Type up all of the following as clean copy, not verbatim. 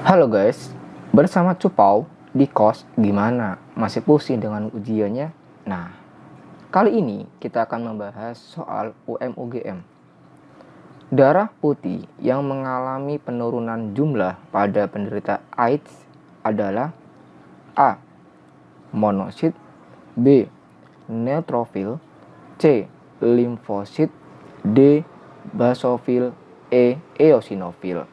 Halo guys, bersama Cupau di kos gimana? Masih pusing dengan ujiannya? Nah, kali ini kita akan membahas soal UM-UGM. Darah putih yang mengalami penurunan jumlah pada penderita AIDS adalah A. Monosit, B. Neutrofil, C. Limfosit, D. Basofil, E. Eosinofil.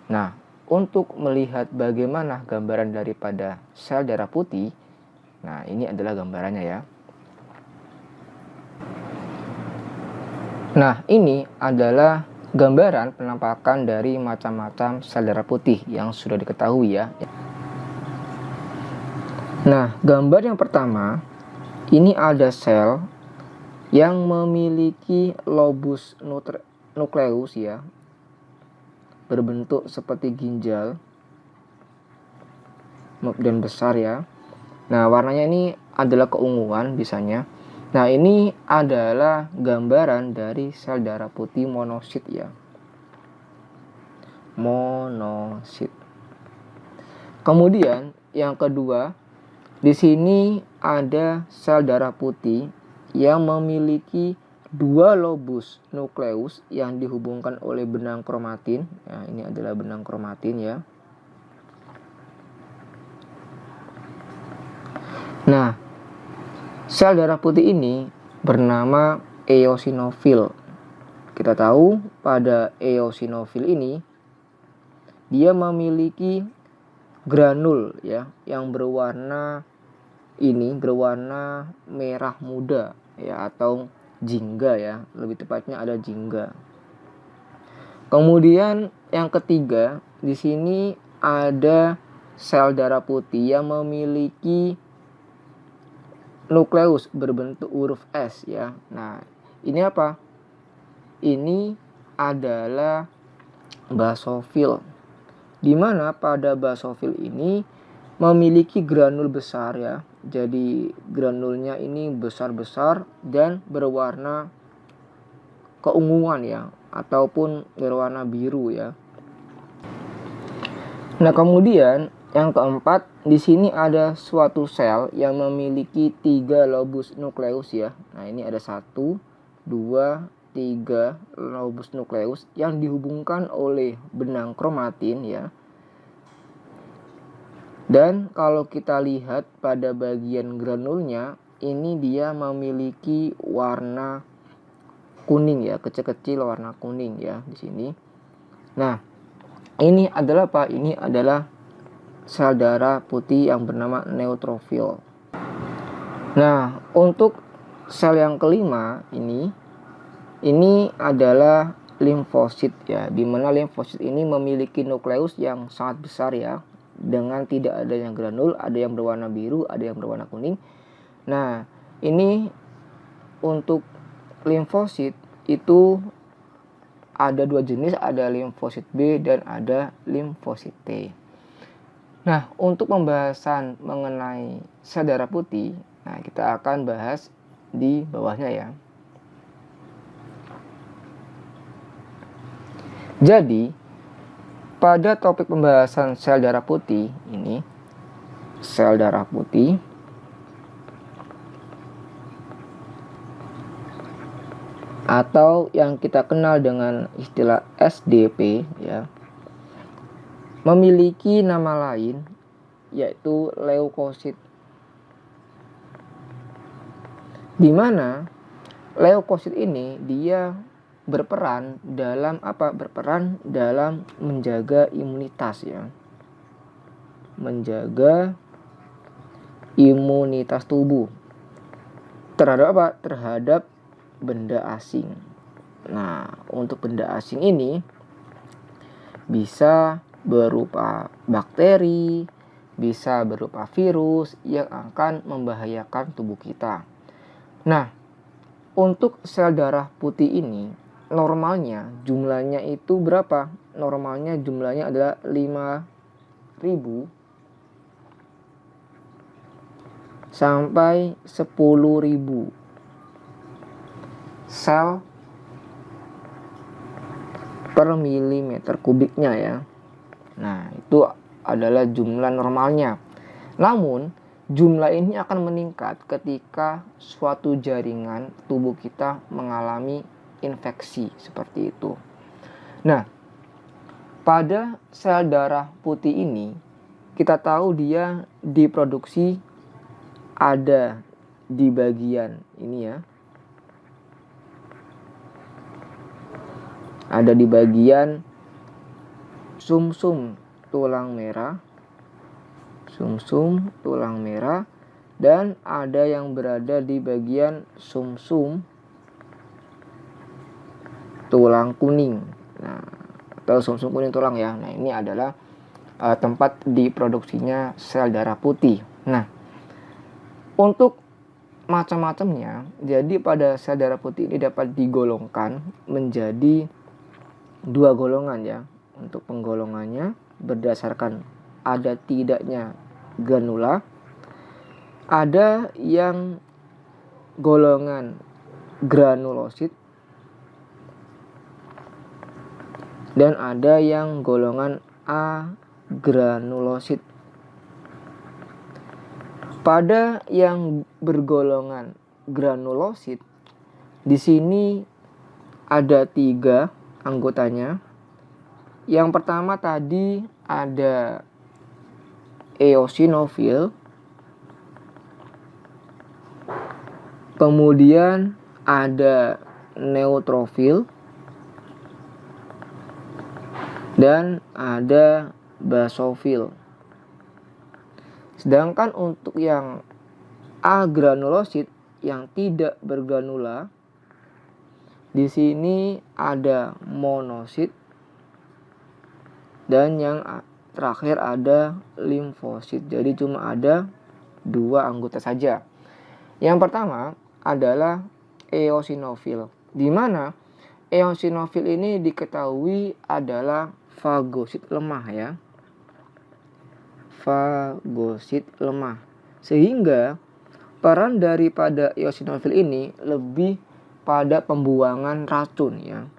Nah, untuk melihat bagaimana gambaran daripada sel darah putih, nah ini adalah gambarannya ya. Nah, ini adalah gambaran penampakan dari macam-macam sel darah putih yang sudah diketahui ya. Nah, gambar yang pertama, ini ada sel yang memiliki lobus nukleus ya, berbentuk seperti ginjal dan besar ya. Nah, warnanya ini adalah keunguan biasanya. Nah, ini adalah gambaran dari sel darah putih monosit ya. Monosit. Kemudian yang kedua, di sini ada sel darah putih yang memiliki dua lobus nukleus yang dihubungkan oleh benang kromatin. Nah, ini adalah benang kromatin ya. Nah, sel darah putih ini bernama eosinofil. Kita tahu pada eosinofil ini dia memiliki granul ya yang berwarna merah muda ya, atau jingga ya, lebih tepatnya ada jingga. Kemudian yang ketiga, di sini ada sel darah putih yang memiliki nukleus berbentuk huruf S ya. Nah, ini apa? Ini adalah basofil. Di mana pada basofil ini memiliki granul besar ya. Jadi granulnya ini besar-besar dan berwarna keunguan ya, ataupun berwarna biru ya. Nah, kemudian yang keempat, di sini ada suatu sel yang memiliki 3 lobus nukleus ya. Nah, ini ada 1, 2, 3 lobus nukleus yang dihubungkan oleh benang kromatin ya. Dan kalau kita lihat pada bagian granulnya, ini dia memiliki warna kuning ya, kecil-kecil warna kuning ya di sini. Nah, ini adalah apa? Ini adalah sel darah putih yang bernama neutrofil. Nah, untuk sel yang kelima ini adalah limfosit ya, di mana limfosit ini memiliki nukleus yang sangat besar ya, dengan tidak adanya granul, ada yang berwarna biru, ada yang berwarna kuning. Nah, ini untuk limfosit itu ada 2 jenis, ada limfosit B dan ada limfosit T. Nah, untuk pembahasan mengenai sel darah putih, nah kita akan bahas di bawahnya ya. Jadi, pada topik pembahasan sel darah putih ini, sel darah putih atau yang kita kenal dengan istilah SDP ya, memiliki nama lain yaitu leukosit. Di mana leukosit ini dia berperan dalam apa? Berperan dalam menjaga imunitas ya. Menjaga imunitas tubuh terhadap apa? Terhadap benda asing. Nah, untuk benda asing ini bisa berupa bakteri, bisa berupa virus yang akan membahayakan tubuh kita. Nah, untuk sel darah putih ini normalnya jumlahnya itu berapa? Normalnya jumlahnya adalah 5.000 sampai 10.000 sel per milimeter kubiknya ya. Nah, itu adalah jumlah normalnya. Namun, jumlah ini akan meningkat ketika suatu jaringan tubuh kita mengalami infeksi seperti itu. Nah, pada sel darah putih ini kita tahu dia diproduksi ada di bagian ini ya. Ada di bagian sumsum tulang merah. Sumsum tulang merah, dan ada yang berada di bagian sumsum tulang kuning. Nah, atau sumsum kuning tulang ya. Nah, ini adalah tempat diproduksinya sel darah putih. Nah, untuk macam-macamnya, jadi pada sel darah putih ini dapat digolongkan menjadi 2 golongan ya. Untuk penggolongannya berdasarkan ada tidaknya granula. Ada yang golongan granulosit dan ada yang golongan agranulosit. Pada yang bergolongan granulosit, di sini ada 3 anggotanya. Yang pertama tadi ada eosinofil, kemudian ada neutrofil, dan ada basofil. Sedangkan untuk yang agranulosit yang tidak bergranula, di sini ada monosit, dan yang terakhir ada limfosit. Jadi cuma ada 2 anggota saja. Yang pertama adalah eosinofil, di mana eosinofil ini diketahui adalah fagosit lemah ya. Fagosit lemah. Sehingga peran daripada eosinofil ini lebih pada pembuangan racun ya.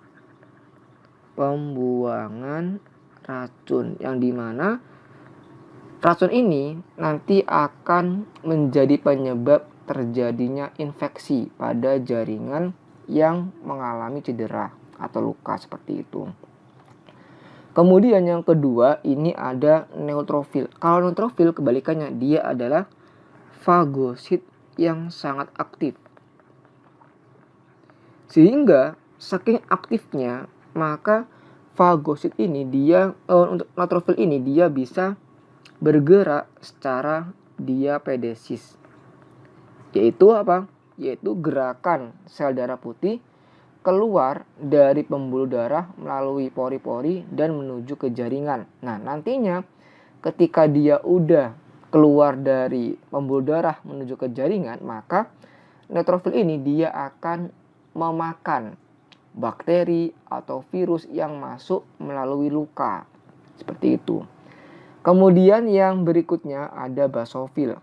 Pembuangan racun, yang dimana racun ini nanti akan menjadi penyebab terjadinya infeksi pada jaringan yang mengalami cedera atau luka seperti itu. Kemudian yang kedua ini ada neutrofil. Kalau neutrofil kebalikannya, dia adalah fagosit yang sangat aktif. Sehingga saking aktifnya, maka fagosit ini untuk neutrofil ini dia bisa bergerak secara diapedesis. Yaitu apa? Yaitu gerakan sel darah putih keluar dari pembuluh darah melalui pori-pori dan menuju ke jaringan. Nah, nantinya ketika dia udah keluar dari pembuluh darah menuju ke jaringan, maka neutrofil ini dia akan memakan bakteri atau virus yang masuk melalui luka. Seperti itu. Kemudian yang berikutnya ada basofil.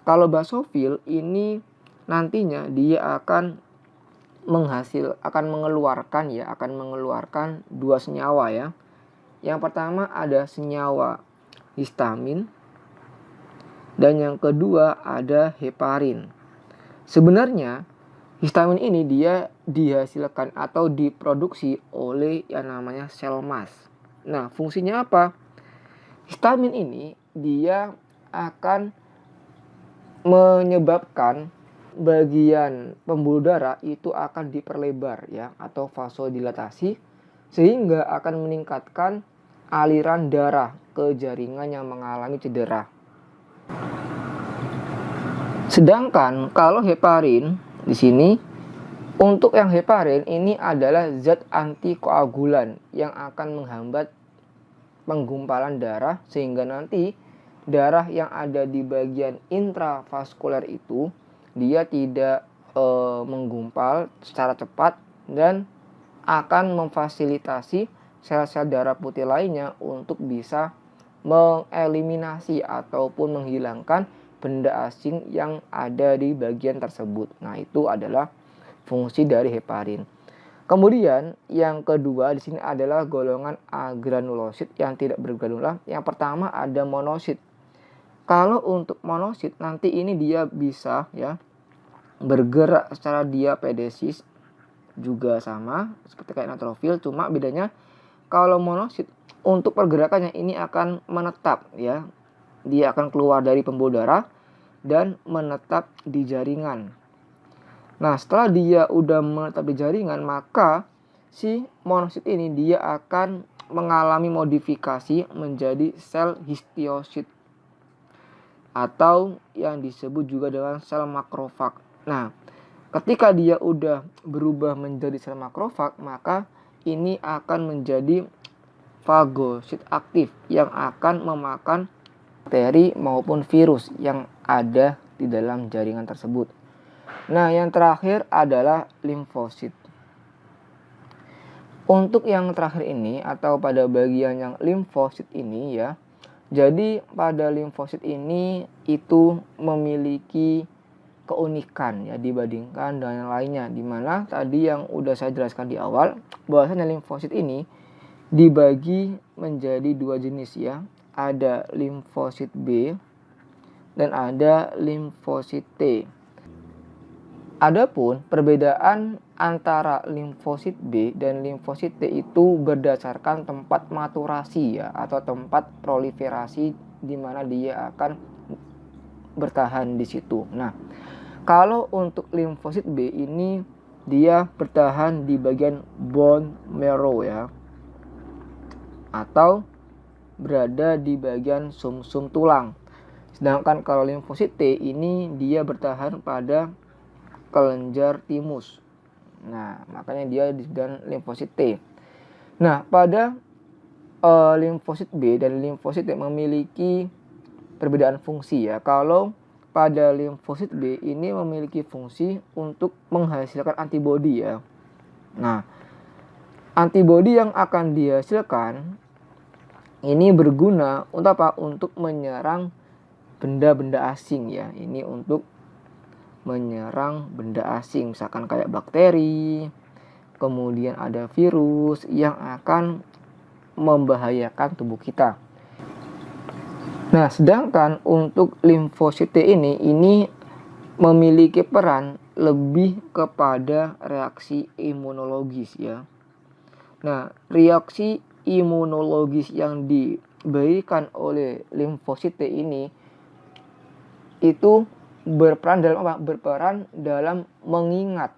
Kalau basofil ini nantinya dia akan mengeluarkan 2 senyawa ya. Yang pertama ada senyawa histamin, dan yang kedua ada heparin. Sebenarnya histamin ini dia dihasilkan atau diproduksi oleh yang namanya sel mas. Nah, fungsinya apa? Histamin ini dia akan menyebabkan bagian pembuluh darah itu akan diperlebar ya, atau vasodilatasi, sehingga akan meningkatkan aliran darah ke jaringan yang mengalami cedera. Sedangkan kalau heparin di sini, untuk yang heparin ini adalah zat antikoagulan yang akan menghambat penggumpalan darah, sehingga nanti darah yang ada di bagian intravaskuler itu dia tidak menggumpal secara cepat dan akan memfasilitasi sel-sel darah putih lainnya untuk bisa mengeliminasi ataupun menghilangkan benda asing yang ada di bagian tersebut. Nah, itu adalah fungsi dari heparin. Kemudian yang kedua di sini adalah golongan agranulosit yang tidak bergranula. Yang pertama ada monosit. Kalau untuk monosit nanti ini dia bisa ya bergerak secara diapedesis, juga sama seperti kayak neutrofil, cuma bedanya kalau monosit untuk pergerakannya ini akan menetap ya. Dia akan keluar dari pembuluh darah dan menetap di jaringan. Nah, setelah dia udah menetap di jaringan, maka si monosit ini dia akan mengalami modifikasi menjadi sel histiosit atau yang disebut juga dengan sel makrofag. Nah, ketika dia udah berubah menjadi sel makrofag, maka ini akan menjadi fagosit aktif yang akan memakan bakteri maupun virus yang ada di dalam jaringan tersebut. Nah, yang terakhir adalah limfosit. Untuk yang terakhir ini atau pada bagian yang limfosit ini ya. Jadi pada limfosit ini itu memiliki keunikan ya dibandingkan dengan yang lainnya, di mana tadi yang udah saya jelaskan di awal bahwasanya limfosit ini dibagi menjadi dua jenis ya. Ada limfosit B dan ada limfosit T. Adapun perbedaan antara limfosit B dan limfosit T itu berdasarkan tempat maturasi ya atau tempat proliferasi di mana dia akan bertahan di situ. Nah, kalau untuk limfosit B ini dia bertahan di bagian bone marrow ya, atau berada di bagian sumsum tulang. Sedangkan kalau limfosit T ini dia bertahan pada kelenjar timus. Nah, makanya dia disebut limfosit T. Nah, pada limfosit B dan limfosit T memiliki perbedaan fungsi ya. Kalau pada limfosit B ini memiliki fungsi untuk menghasilkan antibodi ya. Nah, antibodi yang akan dihasilkan ini berguna untuk apa? Untuk menyerang benda-benda asing ya. Ini untuk menyerang benda asing, misalkan kayak bakteri, kemudian ada virus yang akan membahayakan tubuh kita. Nah, sedangkan untuk limfosit T ini memiliki peran lebih kepada reaksi imunologis ya. Nah, reaksi imunologis yang diberikan oleh limfosit T ini itu berperan dalam apa? Berperan dalam mengingat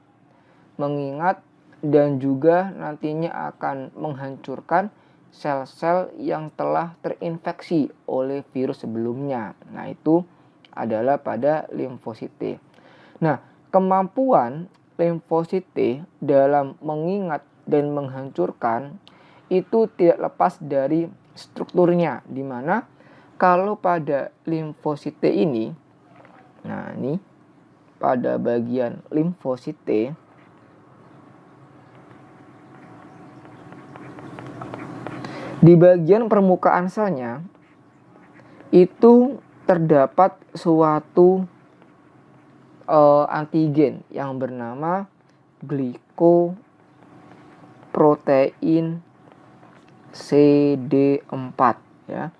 dan juga nantinya akan menghancurkan sel-sel yang telah terinfeksi oleh virus sebelumnya. Nah, itu adalah pada limfosit T. Nah, kemampuan limfosit T dalam mengingat dan menghancurkan itu tidak lepas dari strukturnya, di mana kalau pada limfosit T ini, nah ini pada bagian limfosit T di bagian permukaan selnya itu terdapat suatu antigen yang bernama glikoprotein CD4 ya.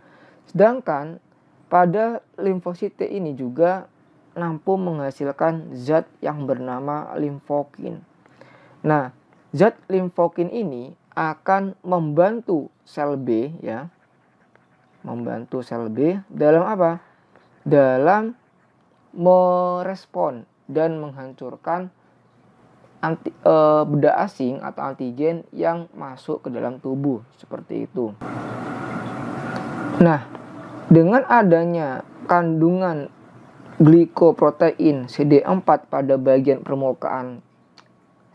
Sedangkan pada limfosit T ini juga mampu menghasilkan zat yang bernama limfokin. Nah, zat limfokin ini akan membantu sel B ya. Membantu sel B dalam apa? Dalam merespon dan menghancurkan benda asing atau antigen yang masuk ke dalam tubuh, seperti itu. Nah, dengan adanya kandungan glikoprotein CD4 pada bagian permukaan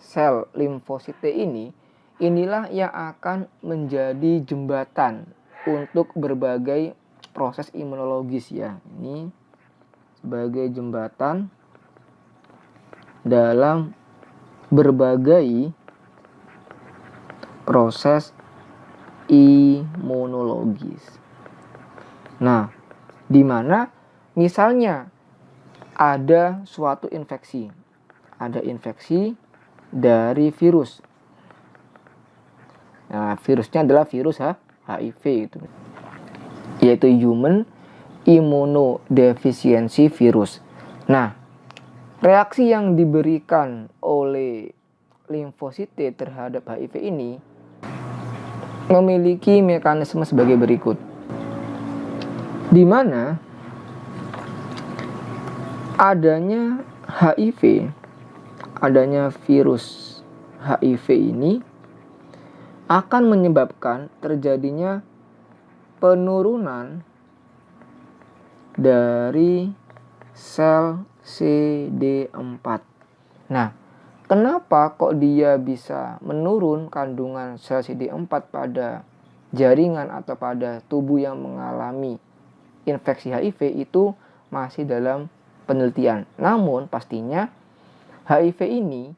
sel limfosit T ini, inilah yang akan menjadi jembatan untuk berbagai proses imunologis ya. Ini sebagai jembatan dalam berbagai proses imunologis. Nah, di mana misalnya ada suatu infeksi. Ada infeksi dari virus. Nah, virusnya adalah virus HIV itu, yaitu Human Immunodeficiency Virus. Nah, reaksi yang diberikan oleh limfosit T terhadap HIV ini memiliki mekanisme sebagai berikut, di mana adanya HIV, adanya virus HIV ini akan menyebabkan terjadinya penurunan dari sel CD4. Nah, kenapa kok dia bisa menurun kandungan sel CD4 pada jaringan atau pada tubuh yang mengalami infeksi HIV itu masih dalam penelitian. Namun pastinya HIV ini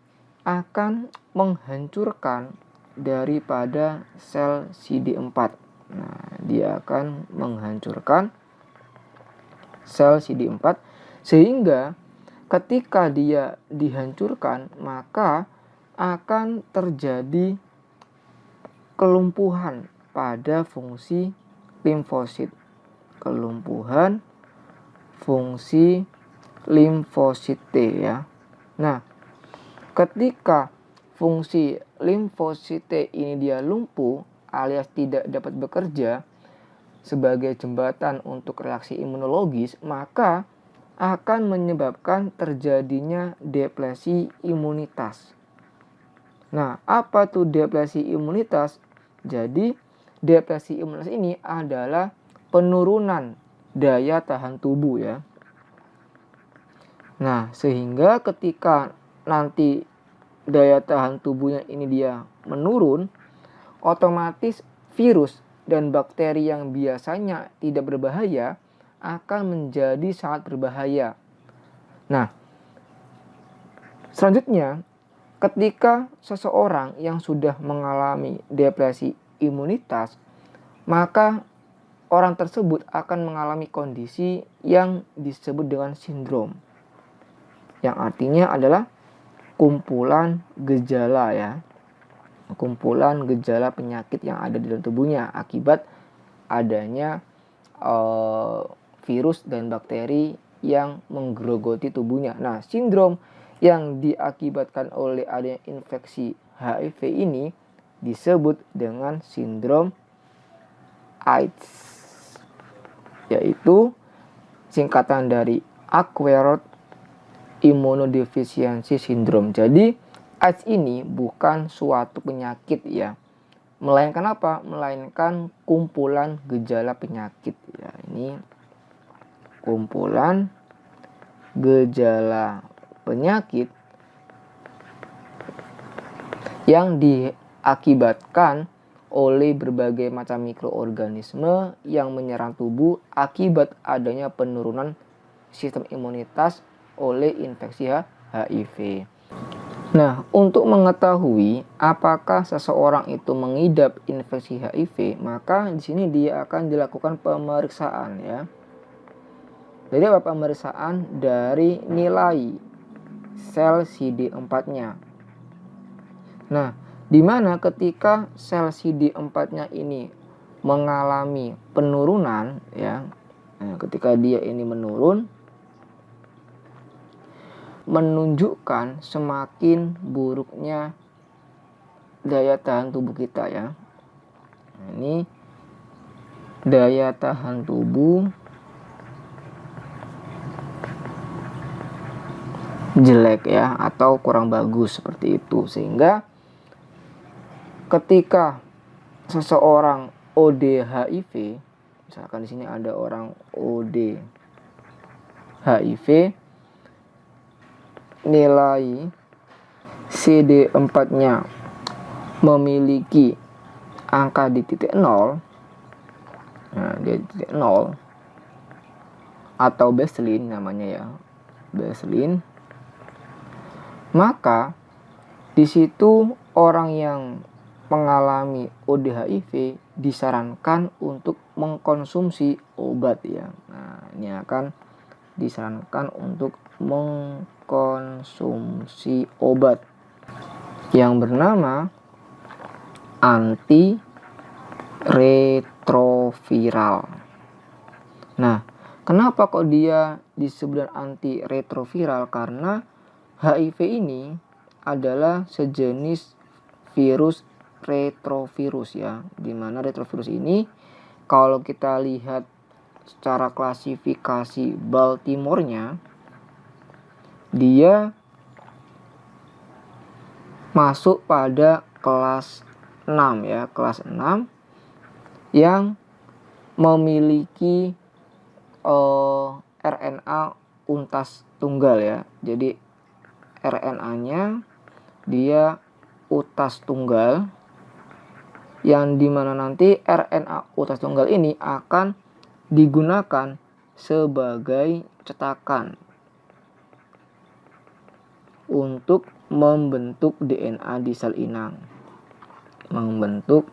akan menghancurkan daripada sel CD4. Nah, dia akan menghancurkan sel CD4 sehingga ketika dia dihancurkan maka akan terjadi kelumpuhan pada fungsi limfosit. Kelumpuhan fungsi limfosit T ya. Nah, ketika fungsi limfosit T ini dia lumpuh alias tidak dapat bekerja sebagai jembatan untuk reaksi imunologis, maka akan menyebabkan terjadinya depresi imunitas. Nah, apa tuh depresi imunitas? Jadi, depresi imunitas ini adalah penurunan daya tahan tubuh ya. Nah, sehingga ketika nanti daya tahan tubuhnya ini dia menurun, otomatis virus dan bakteri yang biasanya tidak berbahaya akan menjadi sangat berbahaya. Nah, selanjutnya ketika seseorang yang sudah mengalami depresi imunitas, maka orang tersebut akan mengalami kondisi yang disebut dengan sindrom, yang artinya adalah kumpulan gejala ya. Kumpulan gejala penyakit yang ada di dalam tubuhnya akibat adanya virus dan bakteri yang menggerogoti tubuhnya. Nah, sindrom yang diakibatkan oleh adanya infeksi HIV ini disebut dengan sindrom AIDS, yaitu singkatan dari Acquired Immunodeficiency Syndrome. Jadi AIDS ini bukan suatu penyakit ya, melainkan apa? Melainkan kumpulan gejala penyakit ya. Ini kumpulan gejala penyakit yang diakibatkan oleh berbagai macam mikroorganisme yang menyerang tubuh akibat adanya penurunan sistem imunitas oleh infeksi HIV. Nah, untuk mengetahui apakah seseorang itu mengidap infeksi HIV, maka di sini dia akan dilakukan pemeriksaan ya. Jadi apa pemeriksaan dari nilai sel CD4-nya. Nah, di mana ketika sel CD4-nya ini mengalami penurunan ya. Nah, ketika dia ini menurun, menunjukkan semakin buruknya daya tahan tubuh kita ya. Nah, ini daya tahan tubuh jelek ya, atau kurang bagus seperti itu, sehingga ketika seseorang OD HIV, misalkan di sini ada orang OD HIV, nilai CD4-nya memiliki angka di titik 0, nah di titik 0 atau baseline namanya ya, baseline, maka di situ orang yang mengalami ODHIV disarankan untuk mengkonsumsi obat ya. Nah, ini akan disarankan untuk mengkonsumsi obat yang bernama antiretroviral. Nah, kenapa kok dia disebut antiretroviral? Karena HIV ini adalah sejenis virus retrovirus ya. Dimana retrovirus ini kalau kita lihat secara klasifikasi Baltimore-nya, dia masuk pada kelas 6 ya, kelas 6 yang memiliki RNA untas tunggal ya. Jadi RNA-nya dia utas tunggal, yang dimana nanti RNA utas tunggal ini akan digunakan sebagai cetakan untuk membentuk DNA di sel inang. Membentuk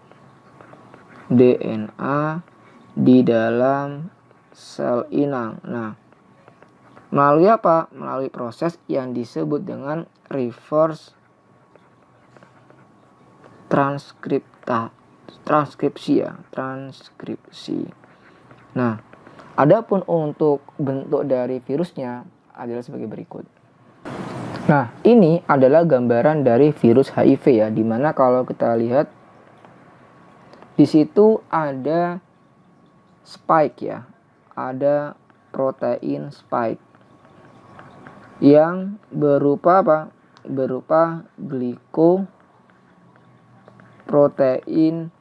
DNA di dalam sel inang. Nah, melalui apa? Melalui proses yang disebut dengan reverse transkripsi ya, transkripsi. Nah, adapun untuk bentuk dari virusnya adalah sebagai berikut. Nah, ini adalah gambaran dari virus HIV ya, dimana kalau kita lihat di situ ada spike ya, ada protein spike yang berupa apa? Berupa glikoprotein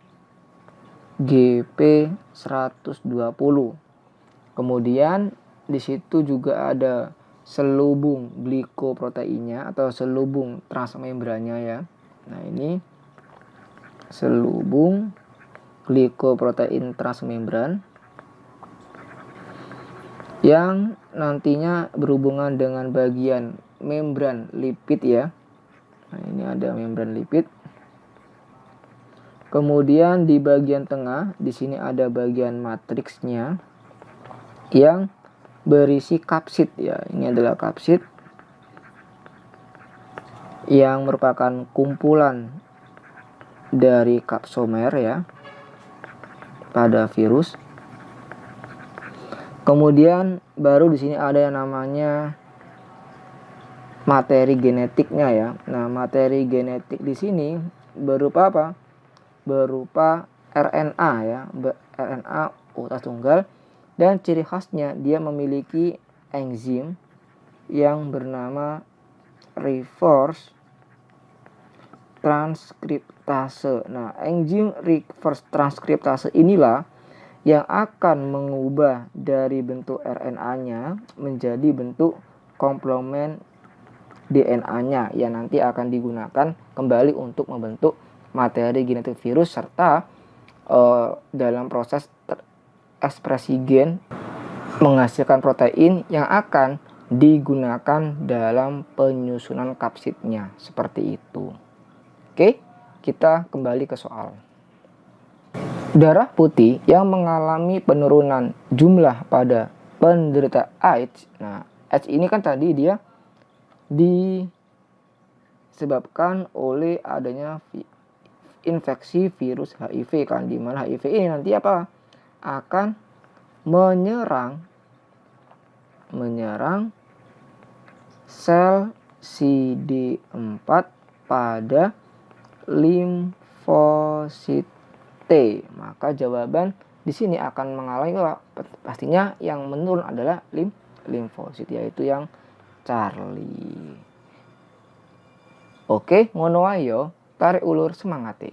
GP120. Kemudian di situ juga ada selubung glikoproteinnya atau selubung transmembrannya ya. Nah, ini selubung glikoprotein transmembran yang nantinya berhubungan dengan bagian membran lipid ya. Nah, ini ada membran lipid. Kemudian di bagian tengah di sini ada bagian matriksnya yang berisi kapsid ya. Ini adalah kapsid yang merupakan kumpulan dari kapsomer ya pada virus. Kemudian baru di sini ada yang namanya materi genetiknya ya. Nah, materi genetik di sini berupa apa? Berupa RNA ya, RNA utas tunggal, dan ciri khasnya dia memiliki enzim yang bernama reverse transkriptase. Nah, enzim reverse transkriptase inilah yang akan mengubah dari bentuk RNA-nya menjadi bentuk komplement DNA-nya yang nanti akan digunakan kembali untuk membentuk materi genetik virus serta dalam proses ekspresi gen menghasilkan protein yang akan digunakan dalam penyusunan kapsidnya. Seperti itu. Oke, kita kembali ke soal. Darah putih yang mengalami penurunan jumlah pada penderita AIDS. Nah, AIDS ini kan tadi dia disebabkan oleh adanya infeksi virus HIV kan, di mana HIV ini nanti apa? Akan menyerang sel CD4 pada limfosit T. Maka jawaban di sini akan mengalami pastinya yang menurun adalah limfosit, yaitu yang Charlie. Oke, ngono ayo, tarik ulur semangat.